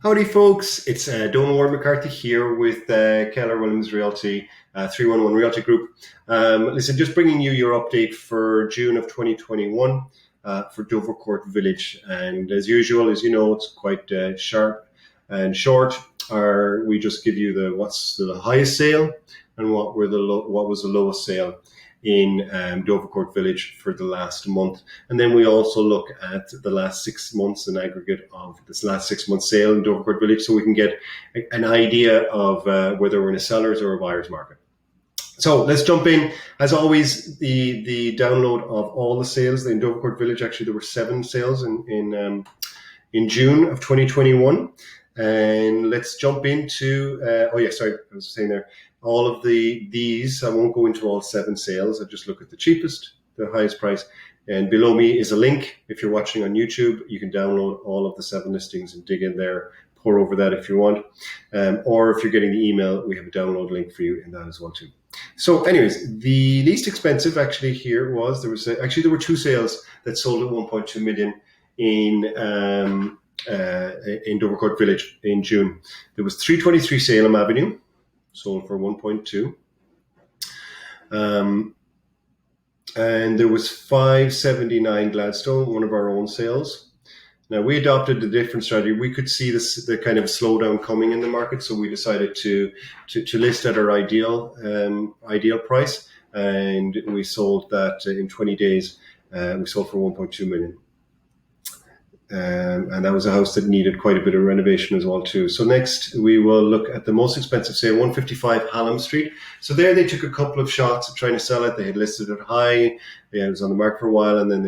Howdy, folks. It's Donal Ward McCarthy here with Keller Williams Realty, 311 Realty Group. Listen, just bringing you your update for June of 2021 for Dovercourt Village. And as usual, as you know, it's quite sharp and short. We just give you what's the highest sale and what was the lowest sale in Dovercourt Village for the last month. And then we also look at the last 6 months, an aggregate of this last 6 month sale in Dovercourt Village, so we can get an idea of whether we're in a seller's or a buyer's market. So let's jump in. As always, the download of all the sales in Dovercourt Village. Actually, there were 7 sales in June of 2021. And let's jump into, I was saying there, all of these, I won't go into all 7 sales. I'll just look at the cheapest, the highest price. And below me is a link. If you're watching on YouTube, you can download all of the 7 listings and dig in there, pour over that if you want. Or if you're getting the email, we have a download link for you in that as well too. So anyways, the least expensive actually here there were 2 sales that sold at 1.2 million in Dovercourt Village in June. There was 323 Salem Avenue, sold for 1.2. And there was 579 Gladstone, one of our own sales. Now, we adopted a different strategy. We could see the kind of slowdown coming in the market, so we decided to list at our ideal price, and we sold that in 20 days. We sold for 1.2 million. And that was a house that needed quite a bit of renovation as well too. So next we will look at the most expensive sale, 155 Hallam Street. So there they took a couple of shots at trying to sell it. They had listed it high. It was on the market for a while, and then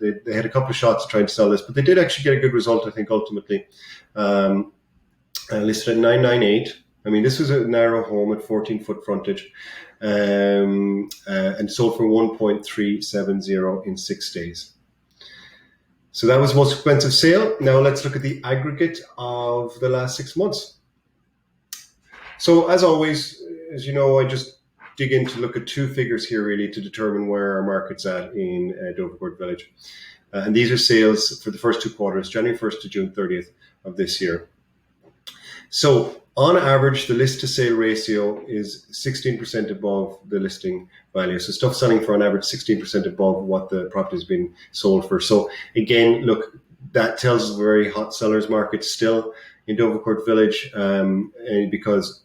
they had a couple of shots at trying to sell this, but they did actually get a good result, I think, ultimately. Listed at 998. I mean, this was a narrow home at 14-foot frontage, and sold for 1.370 in 6 days. So that was most expensive sale. Now let's look at the aggregate of the last 6 months. So as always, as you know, I just dig in to look at 2 figures here really to determine where our market's at in Dovercourt Village. And these are sales for the first 2 quarters, January 1st to June 30th of this year. So on average, the list to sale ratio is 16% above the listing value. So stuff selling for on average 16% above what the property has been sold for. So again, look, that tells us a very hot seller's market still in Dovercourt Village, because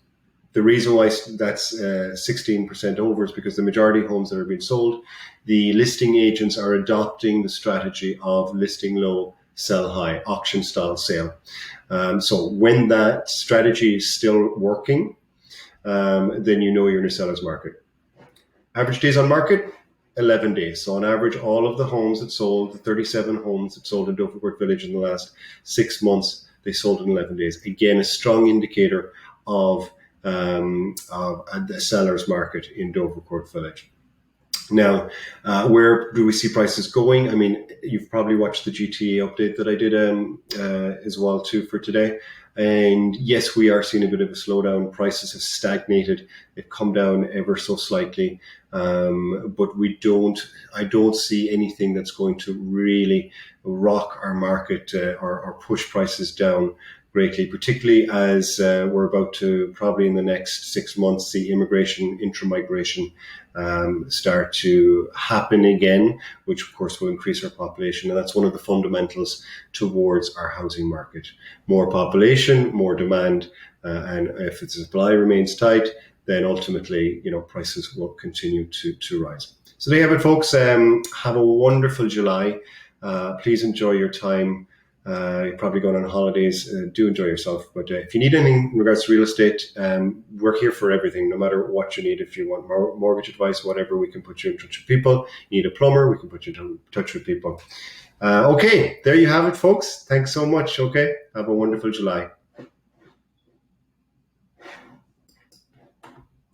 the reason why that's 16% over is because the majority of homes that are being sold, the listing agents are adopting the strategy of listing low, sell high, auction style sale. So when that strategy is still working, then you know you're in a seller's market. Average days on market, 11 days. So on average, all of the homes that sold, the 37 homes that sold in Dovercourt Village in the last 6 months, they sold in 11 days. Again, a strong indicator of the seller's market in Dovercourt Village. Now, where do we see prices going? I mean, you've probably watched the GTA update that I did as well too for today. And yes, we are seeing a bit of a slowdown. Prices have stagnated. They've come down ever so slightly. But I don't see anything that's going to really rock our market or push prices down greatly, particularly as we're about to probably in the next 6 months see immigration, intra-migration start to happen again, which of course will increase our population. And that's one of the fundamentals towards our housing market. More population, more demand, and if the supply remains tight, then ultimately, prices will continue to rise. So there you have it, folks. Have a wonderful July. Please enjoy your time. You're probably going on holidays. Do enjoy yourself. But if you need anything in regards to real estate, we're here for everything, no matter what you need. If you want mortgage advice, whatever, we can put you in touch with people. You need a plumber, we can put you in touch with people. Okay, there you have it, folks. Thanks so much. Okay, have a wonderful July.